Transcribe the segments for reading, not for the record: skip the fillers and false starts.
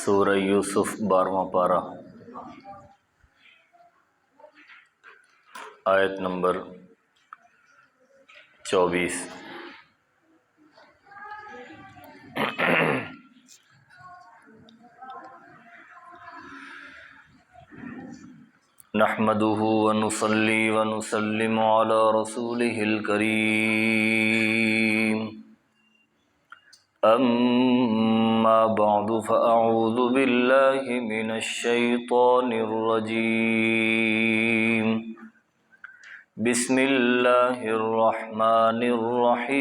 سورہ یوسف 12واں پارہ آیت نمبر 24۔ نحمده ونصلي ونسلم على رسوله الكريم، أما بعد فأعوذ بالله من الشيطان الرجيم، بسم الله الرحمن الرحيم،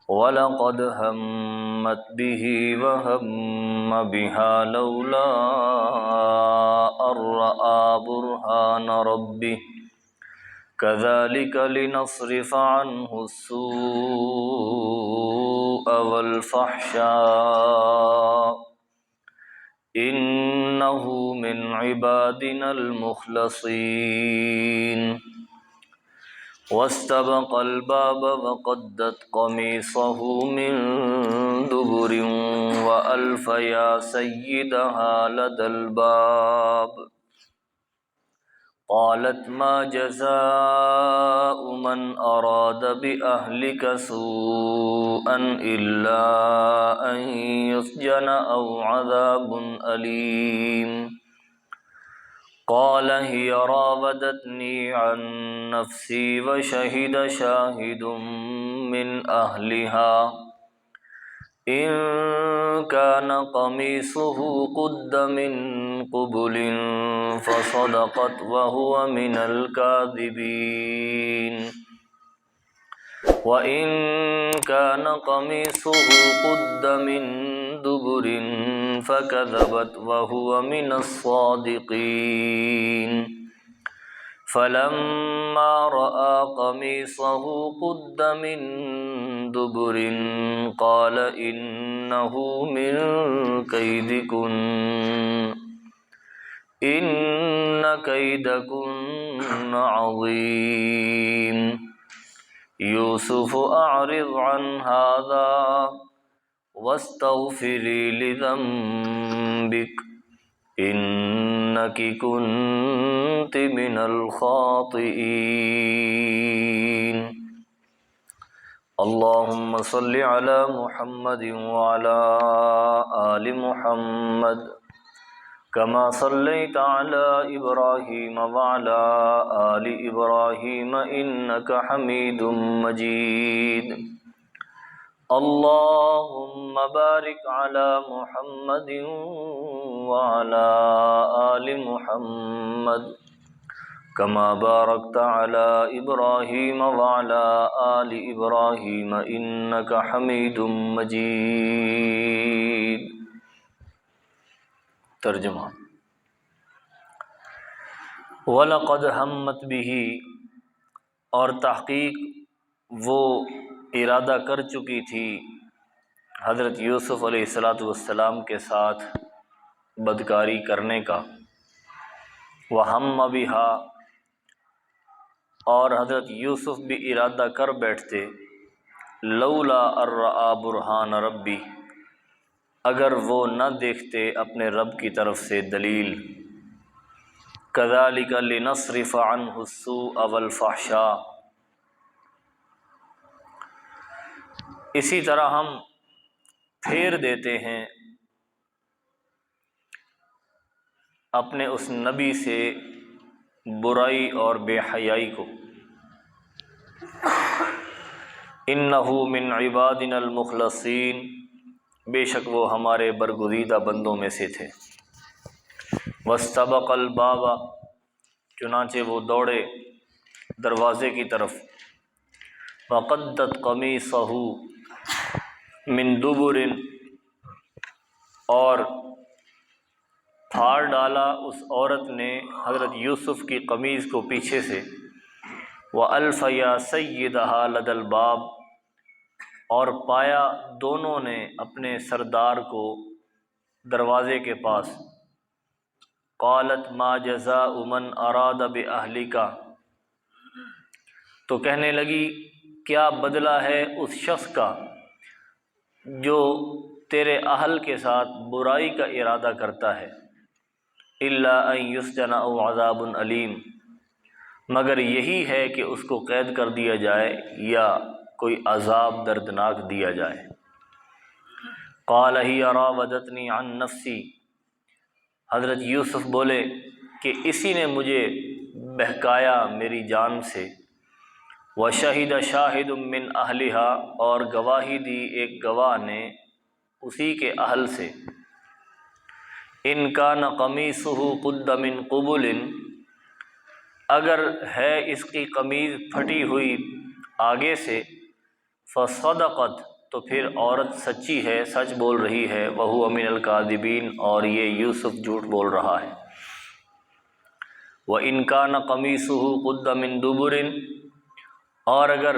وَلَقَدْ هَمَّتْ بِهِ وَهَمَّ بِهَا لَوْلَا أَن رَّأَىٰ بُرْهَانَ رَبِّهِ كَذَٰلِكَ لِنَصْرِفَ عَنْهُ السُّوءَ وَالْفَحْشَاءَ إِنَّهُ مِنْ عِبَادِنَا الْمُخْلَصِينَ۔ واستبق الباب وقدت قميصه من دبر وألف يا سيدها لدى الباب، قالت ما جزاء من أراد بأهلك سوءا إلا أن يسجن أو عذاب أليم، قال هي راودتني عن نفسي وشهد شاهد من أهلها إن كان قميصه قد من قبل فصدقت وهو من الكاذبين، وإن كان قميصه قد من دبر فكذبت وهو من الصادقين، فلما رأى قميصه قد من دبر قال إنه من كيدكن إن كيدكن عظيم، يوسف أعرض عن هذا واستغفری لذنبک انک کنت من الخاطئین۔ اللہم صل علی محمد وعلی آل محمد کما صلیت علی ابراہیم وعلی آل ابراہیم انک حمید مجید۔ اللهم بارك على محمد وعلى آل محمد كما باركت على إبراهيم وعلى آل إبراهيم إنك حميد مجيد۔ ترجمہ: وَلَقَدْ هَمَّتْ بِهِ، اور تحقیق وہ ارادہ کر چکی تھی حضرت یوسف علیہ السلام کے ساتھ بدکاری کرنے کا، وَهَمَّ بِهَا، اور حضرت یوسف بھی ارادہ کر بیٹھتے، لولا ان رأى برہان ربی، اگر وہ نہ دیکھتے اپنے رب کی طرف سے دلیل، كَذَلِكَ لِنَصْرِفَ عَنْهُ السُّوءَ وَالْفَحْشَاءَ، اسی طرح ہم پھیر دیتے ہیں اپنے اس نبی سے برائی اور بے حیائی کو۔ انہ من عبادنا المخلصین، بے شک وہ ہمارے برگزیدہ بندوں میں سے تھے۔ واستبق الباب، چنانچہ وہ دوڑے دروازے کی طرف، وقدت قمیصہ من دبر، اور پھاڑ ڈالا اس عورت نے حضرت یوسف کی قمیض کو پیچھے سے، وَأَلْفَ يَا سَيِّدَهَا لَدَى الْبَابِ، اور پایا دونوں نے اپنے سردار کو دروازے کے پاس۔ قالت ما جزاء من اراد بأہلک، تو کہنے لگی کیا بدلہ ہے اس شخص کا جو تیرے اہل کے ساتھ برائی کا ارادہ کرتا ہے، الا ان یسجن او عذاب علیم، مگر یہی ہے کہ اس کو قید کر دیا جائے یا کوئی عذاب دردناک دیا جائے۔ قال ہی راودتنی عن نفسی، حضرت یوسف بولے کہ اسی نے مجھے بہکایا میری جان سے۔ وشہد شاہد من اہلہا، اور گواہی دی ایک گواہ نے اسی کے اہل سے۔ ان کان قمیصہ قد من قبل، اگر ہے اس کی قمیض پھٹی ہوئی آگے سے، فصدقت، تو پھر عورت سچی ہے، سچ بول رہی ہے، وہو من الکاذبین، اور یہ یوسف جھوٹ بول رہا ہے۔ وَإِن كَانَ قَمِيصُهُ قُدَّ مِن دُبُرٍ، اور اگر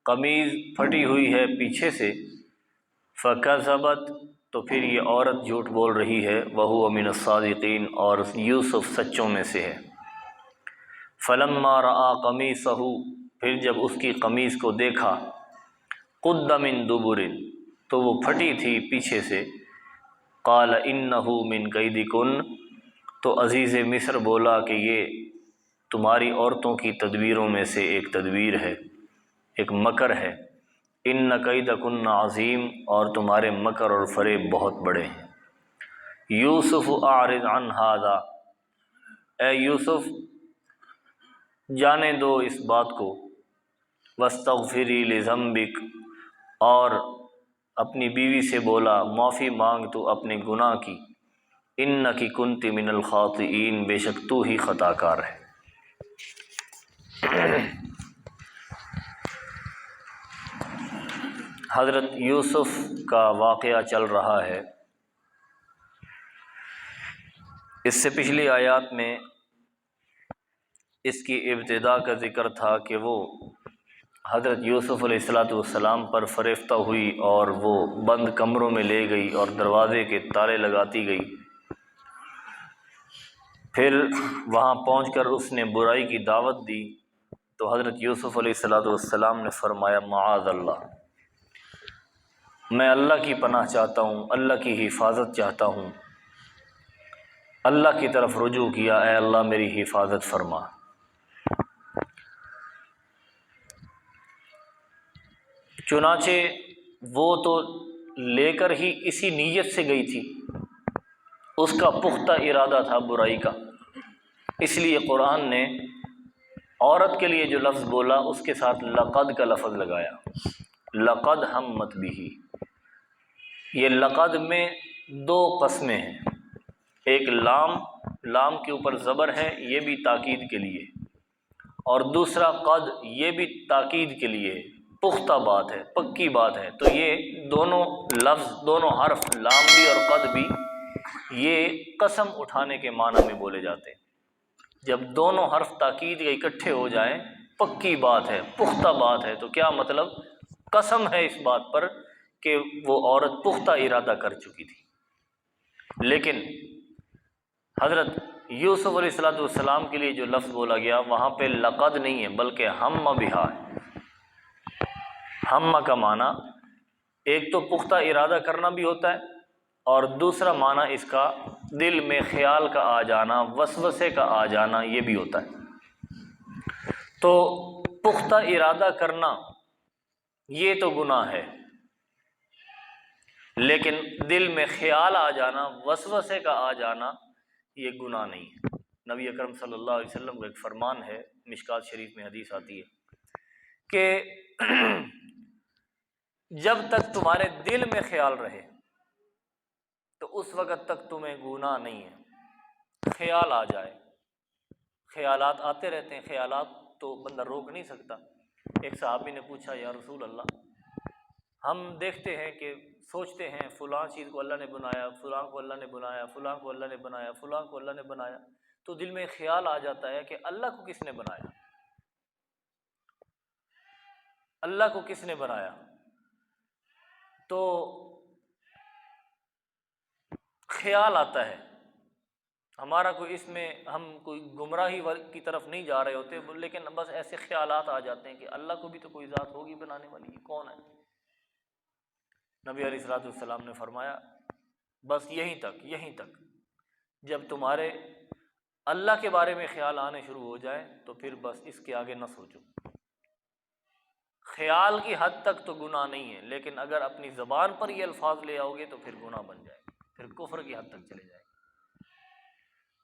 قمیض پھٹی ہوئی ہے پیچھے سے، فَكَذَبَتْ، تو پھر یہ عورت جھوٹ بول رہی ہے، وَهُوَ مِنَ الصَّادِقِينَ، اور یوسف سچوں میں سے ہے۔ فَلَمَّا رَأَىٰ قَمِيصَهُ، پھر جب اس کی قمیض کو دیکھا، قُدَّ مِن دُبُرٍ، تو وہ پھٹی تھی پیچھے سے، قَالَ إِنَّهُ مِن كَيْدِكُنَّ، تو عزیز مصر بولا کہ یہ تمہاری عورتوں کی تدبیروں میں سے ایک تدبیر ہے، ایک مکر ہے۔ ان کیدکن عظیم، اور تمہارے مکر اور فریب بہت بڑے ہیں۔ یوسف اعرض عن ھذا، اے یوسف جانے دو اس بات کو، واستغفری لذنبک، اور اپنی بیوی سے بولا معافی مانگ تو اپنے گناہ کی، انکی کنت من الخاطئین، بے شک تو ہی خطا کار ہے۔ حضرت یوسف کا واقعہ چل رہا ہے۔ اس سے پچھلی آیات میں اس کی ابتدا کا ذکر تھا کہ وہ حضرت یوسف علیہ السلام پر فریفتہ ہوئی اور وہ بند کمروں میں لے گئی اور دروازے کے تالے لگاتی گئی۔ پھر وہاں پہنچ کر اس نے برائی کی دعوت دی تو حضرت یوسف علیہ السلام نے فرمایا معاذ اللہ، میں اللہ کی پناہ چاہتا ہوں، اللہ کی حفاظت چاہتا ہوں۔ اللہ کی طرف رجوع کیا، اے اللہ میری حفاظت فرما۔ چنانچہ وہ تو لے کر ہی اسی نیت سے گئی تھی، اس کا پختہ ارادہ تھا برائی کا، اس لیے قرآن نے عورت کے لیے جو لفظ بولا اس کے ساتھ لقد کا لفظ لگایا، لقد ہمت بھی۔ یہ لقد میں دو قسمیں ہیں، ایک لام کے اوپر زبر ہے، یہ بھی تاکید کے لیے، اور دوسرا قد، یہ بھی تاکید کے لیے، پختہ بات ہے، پکی بات ہے۔ تو یہ دونوں لفظ، دونوں حرف لام بھی اور قد بھی، یہ قسم اٹھانے کے معنی میں بولے جاتے ہیں۔ جب دونوں حرف تاکید کے اکٹھے ہو جائیں، پکی بات ہے، پختہ بات ہے، تو کیا مطلب؟ قسم ہے اس بات پر کہ وہ عورت پختہ ارادہ کر چکی تھی۔ لیکن حضرت یوسف علیہ السلام کے لیے جو لفظ بولا گیا وہاں پہ لقد نہیں ہے بلکہ ہم بہا ہے۔ ہم کا معنی ایک تو پختہ ارادہ کرنا بھی ہوتا ہے، اور دوسرا معنی اس کا دل میں خیال کا آ جانا، وسوسے کا آ جانا، یہ بھی ہوتا ہے۔ تو پختہ ارادہ کرنا یہ تو گناہ ہے، لیکن دل میں خیال آ جانا، وسوسے کا آ جانا، یہ گناہ نہیں ہے۔ نبی اکرم صلی اللہ علیہ وسلم کا ایک فرمان ہے، مشکات شریف میں حدیث آتی ہے کہ جب تک تمہارے دل میں خیال رہے تو اس وقت تک تمہیں گناہ نہیں ہے۔ خیال آ جائے، خیالات آتے رہتے ہیں، خیالات تو بندہ روک نہیں سکتا۔ ایک صحابی نے پوچھا یا رسول اللہ، ہم دیکھتے ہیں کہ سوچتے ہیں فلاں چیز کو اللہ نے بنایا، فلاں کو اللہ نے بنایا، فلاں کو اللہ نے بنایا، فلاں کو اللہ نے بنایا، تو دل میں خیال آ جاتا ہے کہ اللہ کو کس نے بنایا، اللہ کو کس نے بنایا؟ تو خیال آتا ہے ہمارا، کوئی اس میں ہم کوئی گمراہی کی طرف نہیں جا رہے ہوتے، لیکن بس ایسے خیالات آ جاتے ہیں کہ اللہ کو بھی تو کوئی ذات ہوگی بنانے والی، یہ کون ہے؟ نبی علیہ الصلوۃ والسلام نے فرمایا بس یہیں تک جب تمہارے اللہ کے بارے میں خیال آنے شروع ہو جائے تو پھر بس اس کے آگے نہ سوچو۔ خیال کی حد تک تو گناہ نہیں ہے، لیکن اگر اپنی زبان پر یہ الفاظ لے آؤ گے تو پھر گناہ بن جائے گا، پھر کفر کی حد تک چلے جائے گا۔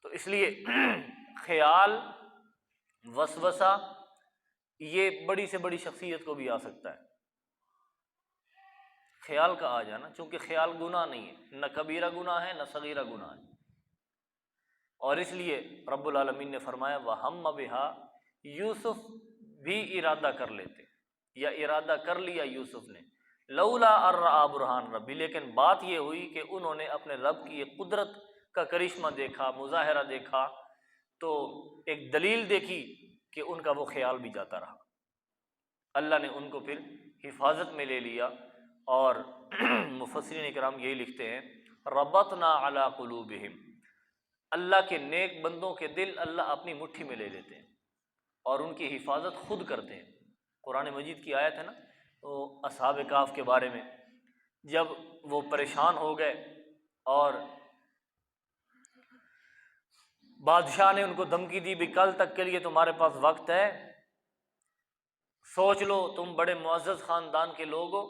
تو اس لیے خیال، وسوسہ، یہ بڑی سے بڑی شخصیت کو بھی آ سکتا ہے، خیال کا آ جانا، چونکہ خیال گناہ نہیں ہے، نہ کبیرہ گناہ ہے نہ صغیرہ گناہ ہے۔ اور اس لیے رب العالمین نے فرمایا وَہَمَّ بِهَا، یوسف بھی ارادہ کر لیتے، یا ارادہ کر لیا یوسف نے، لولا ان رأى برہان ربی، لیکن بات یہ ہوئی کہ انہوں نے اپنے رب کی ایک قدرت کا کرشمہ دیکھا، مظاہرہ دیکھا، تو ایک دلیل دیکھی کہ ان کا وہ خیال بھی جاتا رہا۔ اللہ نے ان کو پھر حفاظت میں لے لیا، اور مفسرین کرام یہی لکھتے ہیں ربطنا علی قلوبہم، اللہ کے نیک بندوں کے دل اللہ اپنی مٹھی میں لے لیتے ہیں اور ان کی حفاظت خود کرتے ہیں۔ قرآن مجید کی آیت ہے نا وہ اصحاب کہف کے بارے میں، جب وہ پریشان ہو گئے اور بادشاہ نے ان کو دھمکی دی بھی کل تک کے لیے تمہارے پاس وقت ہے، سوچ لو تم بڑے معزز خاندان کے لوگ ہو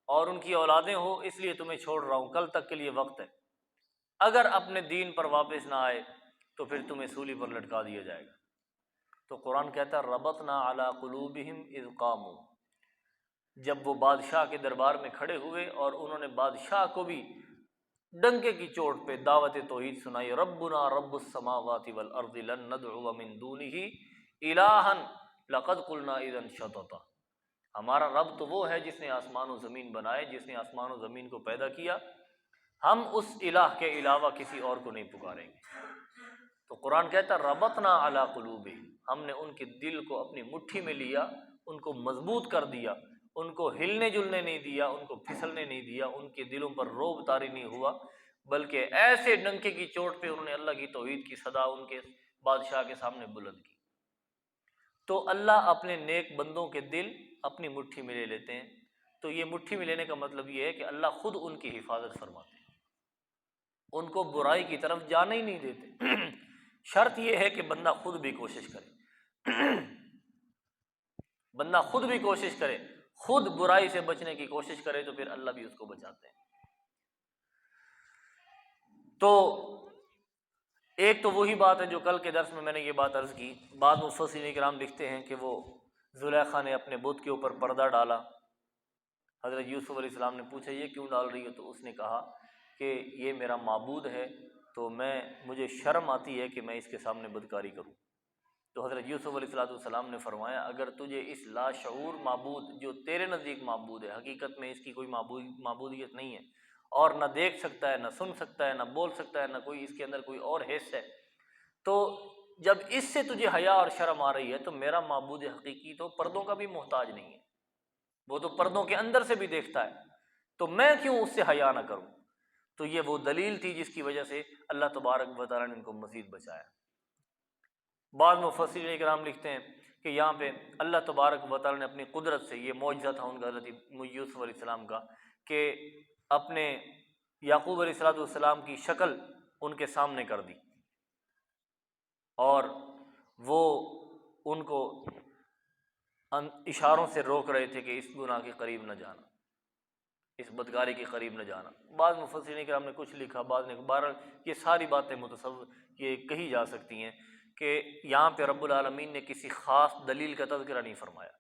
اور ان کی اولادیں ہو، اس لیے تمہیں چھوڑ رہا ہوں، کل تک کے لیے وقت ہے، اگر اپنے دین پر واپس نہ آئے تو پھر تمہیں سولی پر لٹکا دیا جائے گا۔ تو قرآن کہتا ہے ربطنا علی قلوبہم اذ قاموا، جب وہ بادشاہ کے دربار میں کھڑے ہوئے اور انہوں نے بادشاہ کو بھی ڈنکے کی چوٹ پہ دعوت توحید سنائی، ربنا رب السماوات والارض لن ندعو من دونہ الہا لقد قلنا اذا شططا، ہمارا رب تو وہ ہے جس نے آسمان و زمین بنائے، جس نے آسمان و زمین کو پیدا کیا، ہم اس الہ کے علاوہ کسی اور کو نہیں پکاریں گے۔ تو قرآن کہتا ہے ربطنا علی قلوبہم، ہم نے ان کے دل کو اپنی مٹھی میں لیا، ان کو مضبوط کر دیا، ان کو ہلنے جلنے نہیں دیا، ان کو پھسلنے نہیں دیا، ان کے دلوں پر روب طاری نہیں ہوا، بلکہ ایسے ڈنکے کی چوٹ پہ انہوں نے اللہ کی توحید کی صدا ان کے بادشاہ کے سامنے بلند کی۔ تو اللہ اپنے نیک بندوں کے دل اپنی مٹھی میں لے لیتے ہیں۔ تو یہ مٹھی میں لینے کا مطلب یہ ہے کہ اللہ خود ان کی حفاظت فرماتے ہیں، ان کو برائی کی طرف جانے ہی نہیں دیتے۔ شرط یہ ہے کہ بندہ خود بھی کوشش کرے، بندہ خود بھی کوشش کرے، خود برائی سے بچنے کی کوشش کرے تو پھر اللہ بھی اس کو بچاتے ہیں۔ تو ایک تو وہی بات ہے جو کل کے درس میں نے یہ بات عرض کی، بعض مفسرین کرام لکھتے ہیں کہ وہ زلیخا نے اپنے بت کے اوپر پردہ ڈالا، حضرت یوسف علیہ السلام نے پوچھا یہ کیوں ڈال رہی ہے، تو اس نے کہا کہ یہ میرا معبود ہے تو مجھے شرم آتی ہے کہ میں اس کے سامنے بدکاری کروں۔ تو حضرت یوسف علیہ السلام نے فرمایا اگر تجھے اس لاشعور معبود جو تیرے نزدیک معبود ہے، حقیقت میں اس کی کوئی معبودیت نہیں ہے اور نہ دیکھ سکتا ہے، نہ سن سکتا ہے، نہ بول سکتا ہے، نہ کوئی اس کے اندر کوئی اور حص ہے، تو جب اس سے تجھے حیا اور شرم آ رہی ہے تو میرا معبود حقیقی تو پردوں کا بھی محتاج نہیں ہے، وہ تو پردوں کے اندر سے بھی دیکھتا ہے، تو میں کیوں اس سے حیا نہ کروں۔ تو یہ وہ دلیل تھی جس کی وجہ سے اللہ تبارک و تعالیٰ نے ان کو مزید بچایا۔ بعض مفسرین کرام لکھتے ہیں کہ یہاں پہ اللہ تبارک و تعالیٰ نے اپنی قدرت سے، یہ معجزہ تھا ان کا حضرت یوسف علیہ السلام کا، کہ اپنے یعقوب علیہ السلام کی شکل ان کے سامنے کر دی اور وہ ان کو اشاروں سے روک رہے تھے کہ اس گناہ کے قریب نہ جانا، اس بدکاری کے قریب نہ جانا۔ بعض مفسرین کرام نے کچھ لکھا، بعض نے بہرحال یہ ساری باتیں یہ کہی جا سکتی ہیں کہ یہاں پہ رب العالمین نے کسی خاص دلیل کا تذکرہ نہیں فرمایا،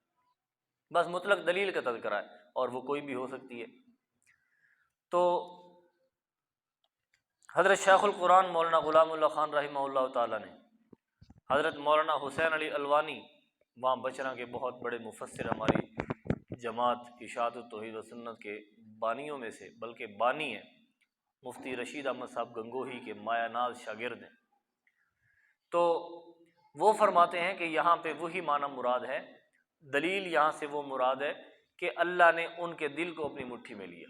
بس مطلق دلیل کا تذکرہ ہے اور وہ کوئی بھی ہو سکتی ہے۔ تو حضرت شیخ القرآن مولانا غلام اللہ خان رحمہ اللہ تعالیٰ نے حضرت مولانا حسین علی الوانی، وہاں بچرا کے بہت بڑے مفسر، ہماری جماعت اشاعت التوحید و سنت کے بانیوں میں سے، بلکہ بانی ہیں، مفتی رشید احمد صاحب گنگوہی کے مایہ ناز شاگرد ہیں، تو وہ فرماتے ہیں کہ یہاں پہ وہی معنی مراد ہے، دلیل یہاں سے وہ مراد ہے کہ اللہ نے ان کے دل کو اپنی مٹھی میں لیا،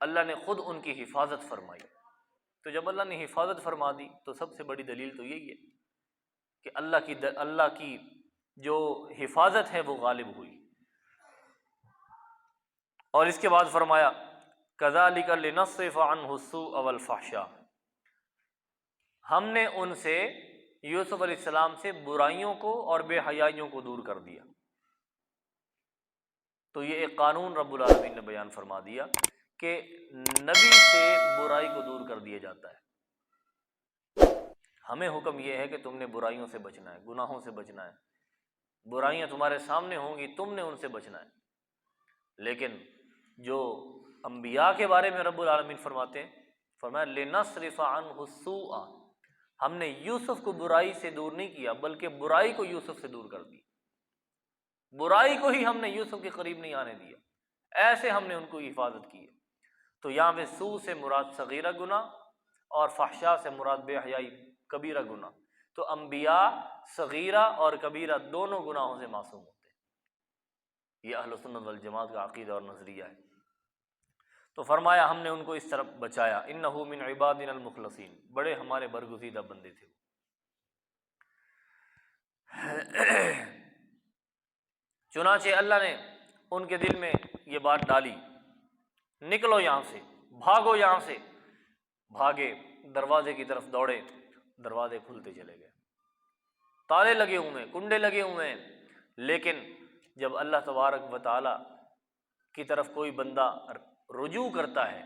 اللہ نے خود ان کی حفاظت فرمائی۔ تو جب اللہ نے حفاظت فرما دی تو سب سے بڑی دلیل تو یہی ہے کہ اللہ کی جو حفاظت ہے وہ غالب ہوئی۔ اور اس کے بعد فرمایا کذالک لنصرف عنہ السوء والفحشاء، ہم نے ان سے، یوسف علیہ السلام سے، برائیوں کو اور بے حیائیوں کو دور کر دیا۔ تو یہ ایک قانون رب العالمین نے بیان فرما دیا کہ نبی سے برائی کو دور کر دیا جاتا ہے۔ ہمیں حکم یہ ہے کہ تم نے برائیوں سے بچنا ہے، گناہوں سے بچنا ہے، برائیاں تمہارے سامنے ہوں گی، تم نے ان سے بچنا ہے۔ لیکن جو انبیاء کے بارے میں رب العالمین فرماتے ہیں، فرمایا لنصرف عنہ السوء، ہم نے یوسف کو برائی سے دور نہیں کیا بلکہ برائی کو یوسف سے دور کر دی، برائی کو ہی ہم نے یوسف کے قریب نہیں آنے دیا، ایسے ہم نے ان کو حفاظت کی ہے۔ تو یہاں پہ سوء سے مراد صغیرہ گناہ اور فحشاء سے مراد بے حیائی کبیرہ گناہ۔ تو انبیاء صغیرہ اور کبیرہ دونوں گناہوں سے معصوم ہوتے ہیں، یہ اہل سنت والجماعت کا عقیدہ اور نظریہ ہے۔ تو فرمایا ہم نے ان کو اس طرح بچایا، انہ من عبادنا المخلصین، بڑے ہمارے برگزیدہ بندے تھے۔ چنانچہ اللہ نے ان کے دل میں یہ بات ڈالی، نکلو یہاں سے، بھاگو یہاں سے۔ بھاگے، دروازے کی طرف دوڑے، دروازے کھلتے چلے گئے، تالے لگے ہوئے ہیں، کنڈے لگے ہوئے ہیں۔ لیکن جب اللہ تبارک و تعالی کی طرف کوئی بندہ رجوع کرتا ہے،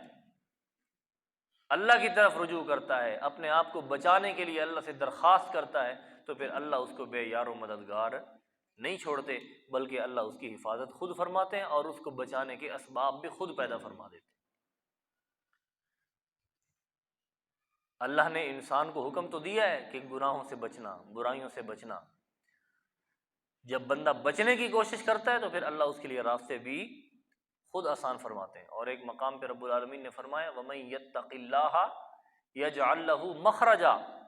اللہ کی طرف رجوع کرتا ہے، اپنے آپ کو بچانے کے لیے اللہ سے درخواست کرتا ہے، تو پھر اللہ اس کو بے یار و مددگار نہیں چھوڑتے، بلکہ اللہ اس کی حفاظت خود فرماتے ہیں اور اس کو بچانے کے اسباب بھی خود پیدا فرما دیتے ہیں۔ اللہ نے انسان کو حکم تو دیا ہے کہ گناہوں سے بچنا، برائیوں سے بچنا۔ جب بندہ بچنے کی کوشش کرتا ہے تو پھر اللہ اس کے لیے راستے بھی خود آسان فرماتے ہیں۔ اور ایک مقام پہ رب العالمین نے فرمایا وَمَن يَتَّقِ اللَّهَ يَجْعَل لَّهُ مَخْرَجًا،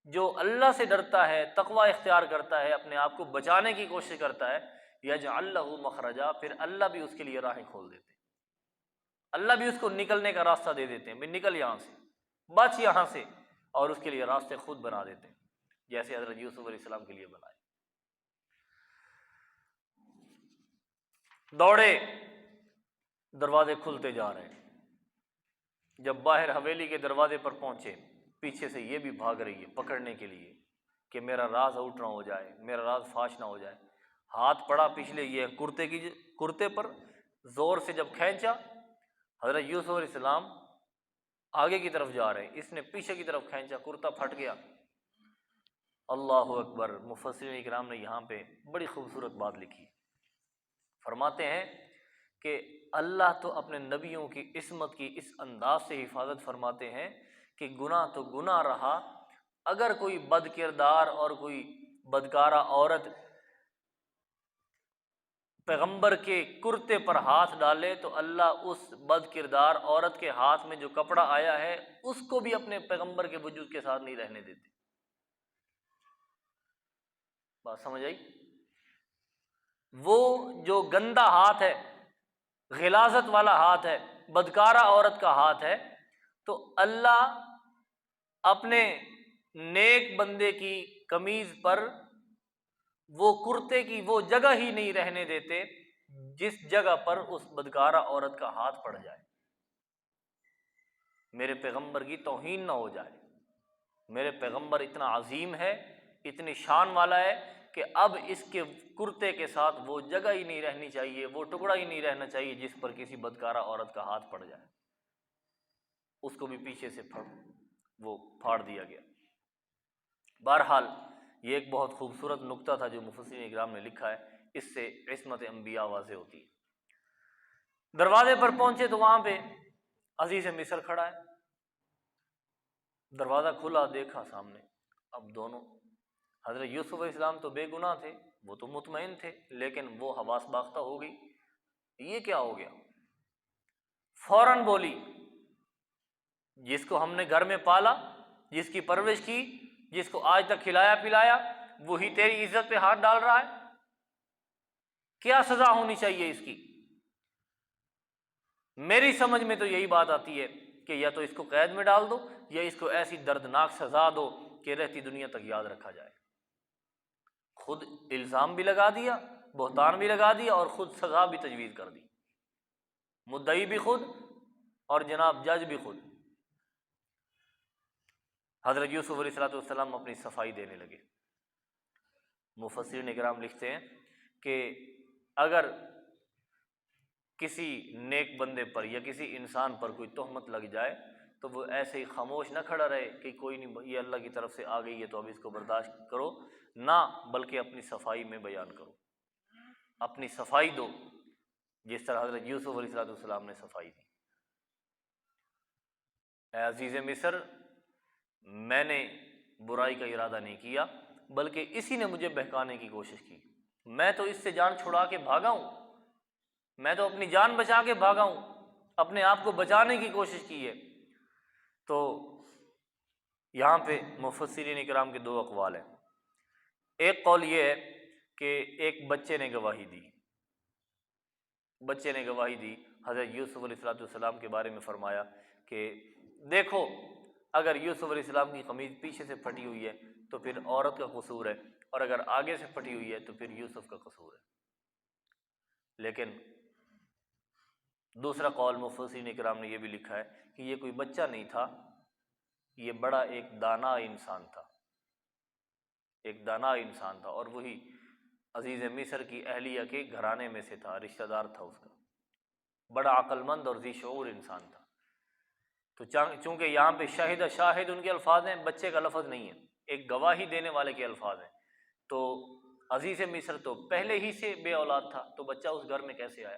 جو اللہ سے ڈرتا ہے، تقوی اختیار کرتا ہے، اپنے آپ کو بچانے کی کوشش کرتا ہے، يَجْعَل لَّهُ مَخْرَجًا، پھر اللہ بھی اس کے لیے راہیں کھول دیتے ہیں، اللہ بھی اس کو نکلنے کا راستہ دے دیتے ہیں، بھی نکل یہاں سے، بچ یہاں سے، اور اس کے لیے راستے خود بنا دیتے ہیں، جیسے حضرت یوسف علیہ السلام کے لیے بنائے۔ دوڑے، دروازے کھلتے جا رہے ہیں۔ جب باہر حویلی کے دروازے پر پہنچے، پیچھے سے یہ بھی بھاگ رہی ہے پکڑنے کے لیے کہ میرا راز آؤٹ نہ ہو جائے، میرا راز فاش نہ ہو جائے۔ ہاتھ پڑا پچھلے یہ کرتے پر، زور سے جب کھینچا، حضرت یوسف علیہ السلام آگے کی طرف جا رہے ہیں، اس نے پیچھے کی طرف کھینچا، کرتا پھٹ گیا۔ اللہ اکبر۔ مفسرین اکرام نے یہاں پہ بڑی خوبصورت بات لکھی، فرماتے ہیں کہ اللہ تو اپنے نبیوں کی عصمت کی اس انداز سے حفاظت فرماتے ہیں کہ گناہ تو گناہ رہا، اگر کوئی بد کردار اور کوئی بدکارہ عورت پیغمبر کے کرتے پر ہاتھ ڈالے تو اللہ اس بد کردار عورت کے ہاتھ میں جو کپڑا آیا ہے اس کو بھی اپنے پیغمبر کے وجود کے ساتھ نہیں رہنے دیتے۔ بات سمجھ آئی؟ وہ جو گندا ہاتھ ہے، غلاظت والا ہاتھ ہے، بدکارہ عورت کا ہاتھ ہے، تو اللہ اپنے نیک بندے کی قمیض پر وہ کرتے کی وہ جگہ ہی نہیں رہنے دیتے جس جگہ پر اس بدکارہ عورت کا ہاتھ پڑ جائے، میرے پیغمبر کی توہین نہ ہو جائے۔ میرے پیغمبر اتنا عظیم ہے، اتنی شان والا ہے کہ اب اس کے کرتے کے ساتھ وہ جگہ ہی نہیں رہنی چاہیے، وہ ٹکڑا ہی نہیں رہنا چاہیے جس پر کسی بدکارہ عورت کا ہاتھ پڑ جائے۔ اس کو بھی پیچھے سے وہ پھاڑ دیا گیا۔ بہرحال یہ ایک بہت خوبصورت نکتہ تھا جو مفسرین اکرام نے لکھا ہے، اس سے عصمت انبیاء واضح ہوتی ہے۔ دروازے پر پہنچے تو وہاں پہ عزیز مصر کھڑا ہے، دروازہ کھلا، دیکھا سامنے، اب دونوں، حضرت یوسف علیہ السلام تو بے گناہ تھے، وہ تو مطمئن تھے، لیکن وہ حواس باختہ ہو گئی، یہ کیا ہو گیا؟ فوراً بولی جس کو ہم نے گھر میں پالا، جس کی پرورش کی، جس کو آج تک کھلایا پلایا، وہی تیری عزت پہ ہاتھ ڈال رہا ہے، کیا سزا ہونی چاہیے اس کی؟ میری سمجھ میں تو یہی بات آتی ہے کہ یا تو اس کو قید میں ڈال دو یا اس کو ایسی دردناک سزا دو کہ رہتی دنیا تک یاد رکھا جائے۔ خود الزام بھی لگا دیا، بہتان بھی لگا دیا، اور خود سزا بھی تجویز کر دی۔ مدعی بھی خود اور جناب جج بھی خود۔ حضرت یوسف علیہ السلام اپنی صفائی دینے لگے۔ مفسرین کرام لکھتے ہیں کہ اگر کسی نیک بندے پر یا کسی انسان پر کوئی تہمت لگ جائے تو وہ ایسے ہی خاموش نہ کھڑا رہے کہ کوئی نہیں، یہ اللہ کی طرف سے آ گئی ہے تو اب اس کو برداشت کرو، نہ، بلکہ اپنی صفائی میں بیان کرو، اپنی صفائی دو، جس طرح حضرت یوسف علیہ السلام نے صفائی دی۔ اے عزیز مصر، میں نے برائی کا ارادہ نہیں کیا، بلکہ اسی نے مجھے بہکانے کی کوشش کی، میں تو اس سے جان چھڑا کے بھاگا ہوں، میں تو اپنی جان بچا کے بھاگا ہوں، اپنے آپ کو بچانے کی کوشش کی ہے۔ تو یہاں پہ مفسرین کرام کے دو اقوال ہیں۔ ایک قول یہ ہے کہ ایک بچے نے گواہی دی، بچے نے گواہی دی، حضرت یوسف علیہ السلام کے بارے میں فرمایا کہ دیکھو، اگر یوسف علیہ السلام کی قمیض پیچھے سے پھٹی ہوئی ہے تو پھر عورت کا قصور ہے، اور اگر آگے سے پھٹی ہوئی ہے تو پھر یوسف کا قصور ہے۔ لیکن دوسرا قول مفسرین کرام نے یہ بھی لکھا ہے کہ یہ کوئی بچہ نہیں تھا، یہ بڑا ایک دانا انسان تھا، ایک دانا انسان تھا، اور وہی عزیز مصر کی اہلیہ کے گھرانے میں سے تھا، رشتہ دار تھا اس کا، بڑا عقل مند اور ذی شعور انسان تھا۔ تو چونکہ یہاں پہ شاہد ان کے الفاظ ہیں، بچے کا لفظ نہیں ہے، ایک گواہی دینے والے کے الفاظ ہیں، تو عزیز مصر تو پہلے ہی سے بے اولاد تھا، تو بچہ اس گھر میں کیسے آیا؟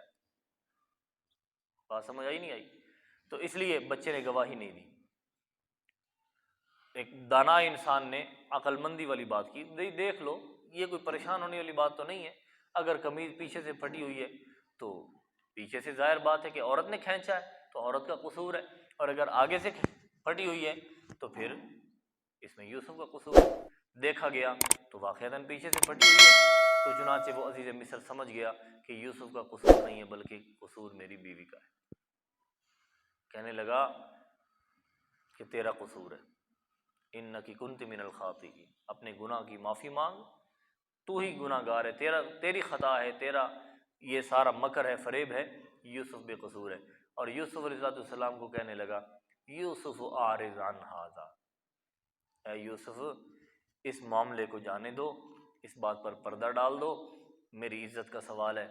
بات سمجھ آئی نہیں آئی؟ تو اس لیے بچے نے گواہی نہیں دی۔ ایک دانا انسان نے عقل مندی والی بات کی، دیکھ لو، یہ کوئی پریشان ہونے والی بات تو نہیں ہے، اگر قمیض پیچھے سے پھٹی ہوئی ہے تو پیچھے سے ظاہر بات ہے کہ عورت نے کھینچا ہے تو عورت کا قصور ہے، اور اگر آگے سے پھٹی ہوئی ہے تو پھر اس میں یوسف کا قصور ہے۔ دیکھا گیا تو واقعتاً پیچھے سے پھٹی ہوئی ہے، تو چنانچہ وہ عزیز مصر سمجھ گیا کہ یوسف کا قصور نہیں ہے بلکہ قصور میری بیوی کا ہے۔ کہنے لگا کہ تیرا قصور ہے، انکی کنت من الخاطئین، اپنے گناہ کی معافی مانگ، تو ہی گناہ گار ہے، تیری خطا ہے، تیرا یہ سارا مکر ہے، فریب ہے، یوسف بے قصور ہے۔ اور یوسف علیہ السلام کو کہنے لگا یوسف اعرض عن ھذا، اے یوسف اس معاملے کو جانے دو، اس بات پر پردہ ڈال دو، میری عزت کا سوال ہے،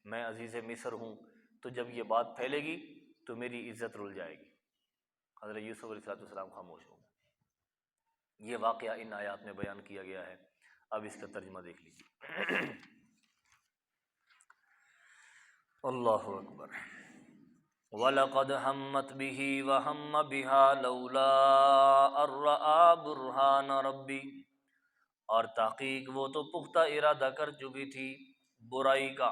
میں عزیز مصر ہوں، تو جب یہ بات پھیلے گی تو میری عزت رل جائے گی۔ حضرت یوسف علیہ السلام خاموش ہو گئے۔ یہ واقعہ ان آیات میں بیان کیا گیا ہے، اب اس کا ترجمہ دیکھ لیجیے۔ اللہ اکبر۔ وَلَقَدْ هَمَّتْ بِهِ وَهَمَّ بِهَا لَوْلَا أَن رَّأَىٰ بُرْهَانَ رَبِّهِ، اور تحقیق وہ تو پختہ ارادہ کر چکی تھی برائی کا،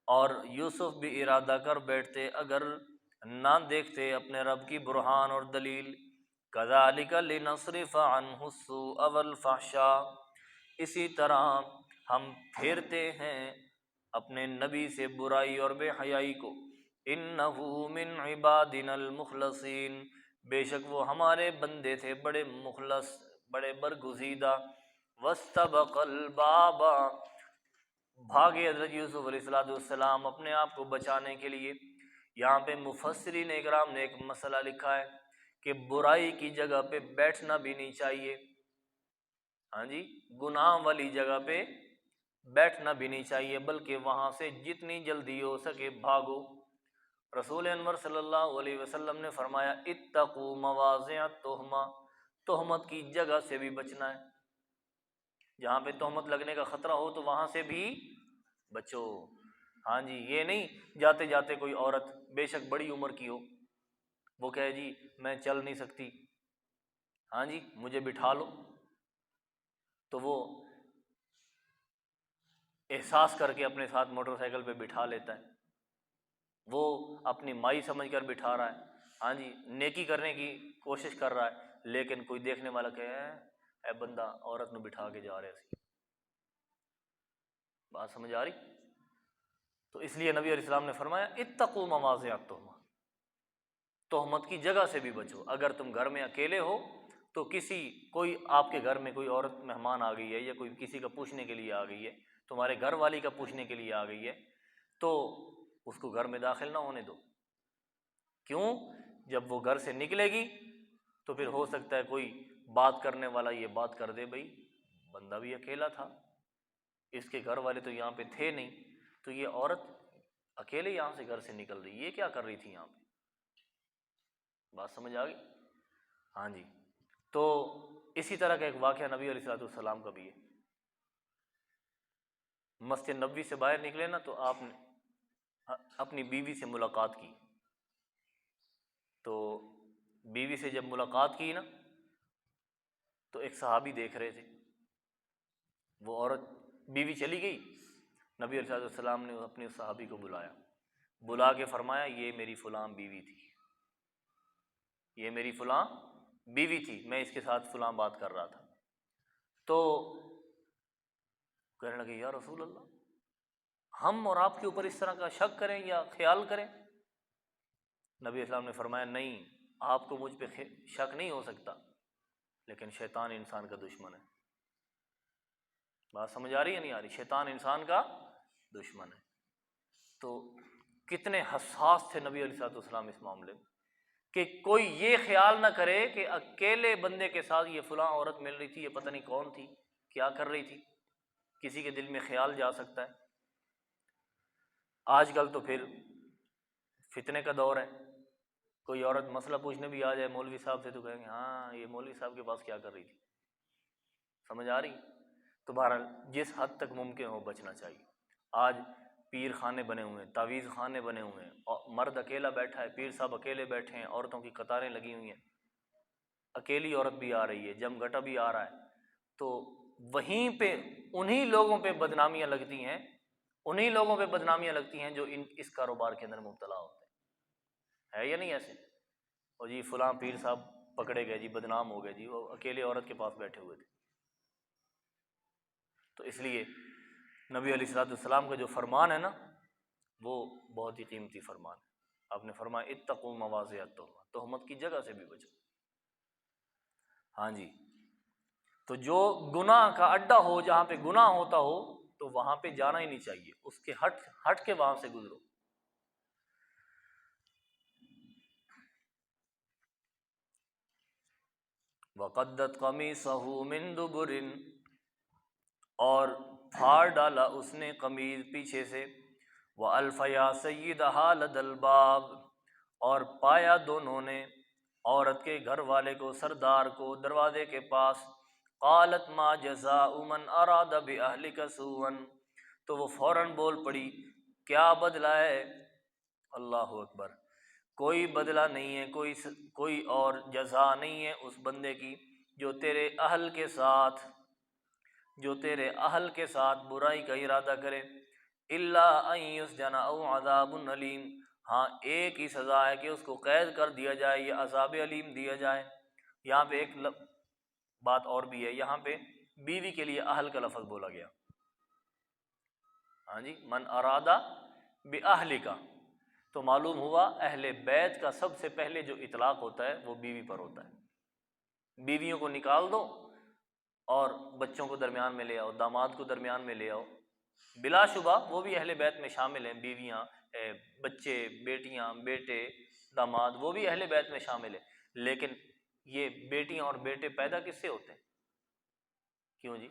اور یوسف بھی ارادہ کر بیٹھتے اگر نہ دیکھتے اپنے رب کی برہان اور دلیل۔ كَذَلِكَ لِنَصْرِفَ عَنْهُ السُّوءَ وَالْفَحْشَاءَ، اسی طرح ہم پھیرتے ہیں اپنے نبی سے برائی اور بے حیائی کو۔ إِنَّهُ مِنْ عِبَادِنَا الْمُخْلَصِينَ، بے شک وہ ہمارے بندے تھے بڑے مخلص، بڑے برگزیدہ۔ وَاسْتَبَقَ الْبَابَ، بھاگے حضرت یوسف علیہ السلام اپنے آپ کو بچانے کے لیے۔ یہاں پہ مفسرین اکرام نے ایک مسئلہ لکھا ہے کہ برائی کی جگہ پہ بیٹھنا بھی نہیں چاہیے، ہاں جی، گناہ والی جگہ پہ بیٹھنا بھی نہیں چاہیے، بلکہ وہاں سے جتنی جلدی ہو سکے بھاگو۔ رسول انور صلی اللہ علیہ وسلم نے فرمایا اتقوا مواضع التہمہ، تہمت کی جگہ سے بھی بچنا ہے، جہاں پہ تہمت لگنے کا خطرہ ہو تو وہاں سے بھی بچو۔ ہاں جی، یہ نہیں جاتے جاتے کوئی عورت بے شک بڑی عمر کی ہو، وہ کہے جی میں چل نہیں سکتی، ہاں جی مجھے بٹھا لو، تو وہ احساس کر کے اپنے ساتھ موٹر سائیکل پہ بٹھا لیتا ہے، وہ اپنی مائی سمجھ کر بٹھا رہا ہے، ہاں جی نیکی کرنے کی کوشش کر رہا ہے، لیکن کوئی دیکھنے والا کہے اے بندہ عورت نو بٹھا کے جا رہے سی۔ بات سمجھ آ رہی؟ تو اس لیے نبی علیہ السلام نے فرمایا اتقوا مواضع التہمہ، تہمت کی جگہ سے بھی بچو۔ اگر تم گھر میں اکیلے ہو تو کوئی آپ کے گھر میں کوئی عورت مہمان آ گئی ہے، یا کوئی کسی کا پوچھنے کے لیے آ گئی ہے، تمہارے گھر والی کا پوچھنے کے لیے آ گئی ہے، تو اس کو گھر میں داخل نہ ہونے دو۔ کیوں؟ جب وہ گھر سے نکلے گی تو پھر ہو سکتا ہے کوئی بات کرنے والا یہ بات کر دے، بھائی بندہ بھی اکیلا تھا، اس کے گھر والے تو یہاں پہ تھے نہیں، تو یہ عورت اکیلے یہاں سے گھر سے نکل رہی، یہ کیا کر رہی تھی یہاں پہ؟ بات سمجھ آ گئی؟ ہاں جی۔ تو اسی طرح کا ایک واقعہ نبی علیہ الصلوۃ والسلام کا بھی ہے۔ مسجد نبوی سے باہر نکلے نا تو آپ نے اپنی بیوی سے ملاقات کی، تو بیوی سے جب ملاقات کی نا تو ایک صحابی دیکھ رہے تھے، وہ عورت بیوی چلی گئی، نبی علیہ السلام نے اپنے صحابی کو بلایا، بلا کے فرمایا یہ میری فلاں بیوی تھی، یہ میری فلاں بیوی تھی، میں اس کے ساتھ فلاں بات کر رہا تھا۔ تو کہنے لگے یا رسول اللہ، ہم اور آپ کے اوپر اس طرح کا شک کریں یا خیال کریں؟ نبی اسلام نے فرمایا نہیں، آپ کو مجھ پہ شک نہیں ہو سکتا، لیکن شیطان انسان کا دشمن ہے۔ بات سمجھ آ رہی ہے نہیں آ رہی؟ شیطان انسان کا دشمن ہے۔ تو کتنے حساس تھے نبی علیہ السلام اس معاملے میں کہ کوئی یہ خیال نہ کرے کہ اکیلے بندے کے ساتھ یہ فلاں عورت مل رہی تھی، یہ پتہ نہیں کون تھی، کیا کر رہی تھی، کسی کے دل میں خیال جا سکتا ہے۔ آج کل تو پھر فتنے کا دور ہے، کوئی عورت مسئلہ پوچھنے بھی آ جائے مولوی صاحب سے تو کہیں گے ہاں یہ مولوی صاحب کے پاس کیا کر رہی تھی۔ سمجھ آ رہی؟ تو بہرحال جس حد تک ممکن ہو بچنا چاہیے۔ آج پیر خانے بنے ہوئے ہیں، تعویذ خانے بنے ہوئے ہیں، اور مرد اکیلا بیٹھا ہے، پیر صاحب اکیلے بیٹھے ہیں، عورتوں کی قطاریں لگی ہوئی ہیں، اکیلی عورت بھی آ رہی ہے، جم گھٹا بھی آ رہا ہے، تو وہیں پہ انہی لوگوں پہ بدنامیاں لگتی ہیں، انہی لوگوں پہ بدنامیاں لگتی ہیں جو اس کاروبار کے اندر مبتلا ہوتے ہیں۔ ہے یا نہیں ایسے؟ اور جی فلاں پیر صاحب پکڑے گئے جی، بدنام ہو گئے جی، وہ اکیلے عورت کے پاس بیٹھے ہوئے تھے۔ تو اس لیے نبی علیہ السلام کا جو فرمان ہے نا وہ بہت ہی قیمتی فرمان ہے۔ آپ نے فرمایا اتقوا مواضع التہمہ، تہمت کی جگہ سے بھی بچو۔ ہاں جی، تو جو گناہ کا اڈا ہو، جہاں پہ گناہ ہوتا ہو تو وہاں پہ جانا ہی نہیں چاہیے، اس کے ہٹ کے وہاں سے گزرو۔ وقدت قمیصہ من دبر، اور پھاڑ ڈالا اس نے قمیض پیچھے سے، وَأَلْفَ يَا سَيِّدَهَا لَدَى الْبَابِ، اور پایا دونوں نے عورت کے گھر والے کو، سردار کو، دروازے کے پاس۔ قالت ما جزاء من اراد بأهلك سوءا، تو وہ فوراً بول پڑی کیا بدلہ ہے، اللہ اکبر، کوئی بدلہ نہیں ہے، کوئی اور جزا نہیں ہے اس بندے کی جو تیرے اہل کے ساتھ برائی کا ارادہ کرے، الا ان یسجن او عذاب علیم، ہاں ایک ہی سزا ہے کہ اس کو قید کر دیا جائے یا عذاب علیم دیا جائے۔ یہاں پہ ایک بات اور بھی ہے، یہاں پہ بیوی کے لیے اہل کا لفظ بولا گیا۔ ہاں جی، من ارادہ باہلک، تو معلوم ہوا اہل بیت کا سب سے پہلے جو اطلاق ہوتا ہے وہ بیوی پر ہوتا ہے۔ بیویوں کو نکال دو اور بچوں کو درمیان میں لے آؤ، داماد کو درمیان میں لے آؤ، بلا شبہ وہ بھی اہل بیت میں شامل ہیں، بیویاں، بچے، بیٹیاں، بیٹے، داماد، وہ بھی اہل بیت میں شامل ہیں، لیکن یہ بیٹیاں اور بیٹے پیدا کس سے ہوتے ہیں؟ کیوں جی؟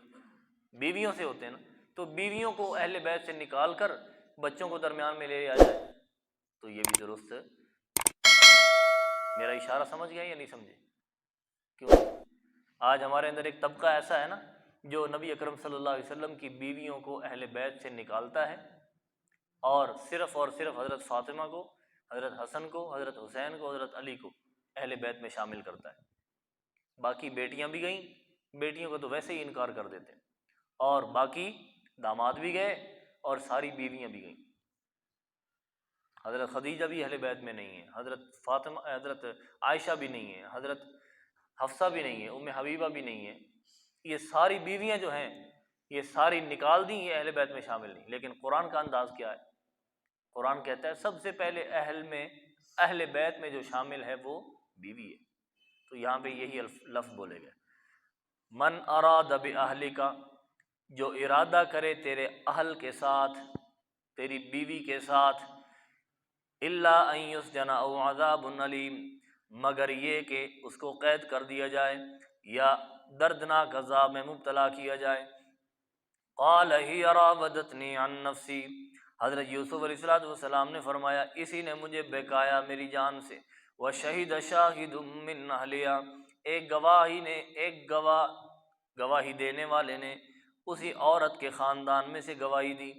بیویوں سے ہوتے ہیں نا، تو بیویوں کو اہل بیت سے نکال کر بچوں کو درمیان میں لے آ جائے تو یہ بھی درست ہے۔ میرا اشارہ سمجھ گئے یا نہیں سمجھے؟ کیوں؟ آج ہمارے اندر ایک طبقہ ایسا ہے نا جو نبی اکرم صلی اللہ علیہ وسلم کی بیویوں کو اہل بیت سے نکالتا ہے، اور صرف حضرت فاطمہ کو، حضرت حسن کو، حضرت حسین کو، حضرت علی کو اہل بیت میں شامل کرتا ہے۔ باقی بیٹیاں بھی گئیں، بیٹیوں کو تو ویسے ہی انکار کر دیتے ہیں، اور باقی داماد بھی گئے اور ساری بیویاں بھی گئیں۔ حضرت خدیجہ بھی اہل بیت میں نہیں ہے، حضرت عائشہ بھی نہیں ہے، حضرت حفصہ بھی نہیں ہے، ام حبیبہ بھی نہیں ہے، یہ ساری بیویاں جو ہیں یہ ساری نکال دیں، یہ اہل بیت میں شامل نہیں۔ لیکن قرآن کا انداز کیا ہے؟ قرآن کہتا ہے سب سے پہلے اہل بیت میں جو شامل ہے وہ بیوی ہے، تو یہاں پہ یہی لفظ بولے گئے، من اراد باہلک، جو ارادہ کرے تیرے اہل کے ساتھ، تیری بیوی کے ساتھ، الا ان یسجن او عذاب علیم، مگر یہ کہ اس کو قید کر دیا جائے یا دردناک عذاب میں مبتلا کیا جائے۔ قال ہی راودتنی عن نفسی، حضرت یوسف علیہ السلام نے فرمایا اسی نے مجھے بہکایا میری جان سے۔ وشہد شاہد من اہلہا، ایک گواہی دینے والے نے اسی عورت کے خاندان میں سے گواہی دی۔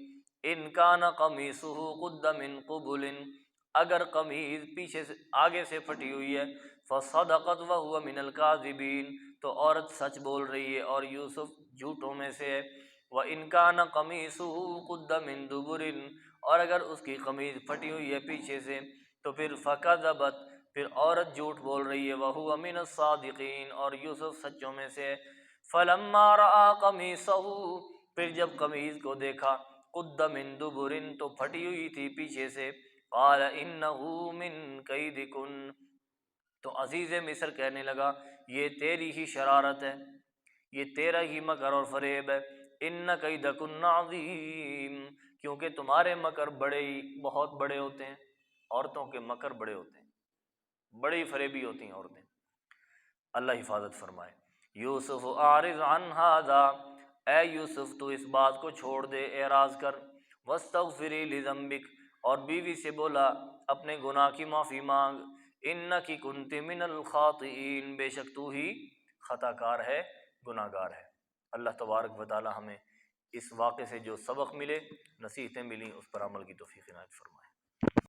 ان کان قمیصہ قد من قبل، اگر قمیض پیچھے سے آگے سے پھٹی ہوئی ہے، فصدقت وہو من الکاذبین، تو عورت سچ بول رہی ہے اور یوسف جھوٹوں میں سے ہے۔ وَإِن كَانَ قَمِيصُهُ قُدَّ مِن دُبُرٍ، اور اگر اس کی قمیض پھٹی ہوئی ہے پیچھے سے تو پھر فَكَذَبَتْ، پھر عورت جھوٹ بول رہی ہے، وَهُوَ مِنَ الصَّادِقِينَ، اور یوسف سچوں میں سے ہے۔ فَلَمَّا رَأَىٰ قَمِيصَهُ، پھر جب قمیض کو دیکھا، قُدَّ مِن دُبُرٍ، تو پھٹی ہوئی تھی پیچھے سے، قَالَ إِنَّهُ مِن كَيْدِكُنَّ، تو عزیز مصر کہنے لگا یہ تیری ہی شرارت ہے، یہ تیرا ہی مکر اور فریب ہے۔ ان کیدکن عظیم، کیونکہ تمہارے مکر بہت بڑے ہوتے ہیں، عورتوں کے مکر بڑے ہوتے ہیں، بڑی فریبی ہوتی ہیں عورتیں۔ اللہ حفاظت فرمائے۔ یوسف اعرض عن ھذا، اے یوسف تو اس بات کو چھوڑ دے، اعراض کر۔ واستغفری لذنبک، اور بیوی سے بولا اپنے گناہ کی معافی مانگ۔ انکی کنت من الخاطئین، بے شک تو ہی خطا کار ہے، گناہ گار ہے۔ اللہ تبارک و تعالی ہمیں اس واقعے سے جو سبق ملے، نصیحتیں ملیں، اس پر عمل کی توفیق عنایت فرمائے۔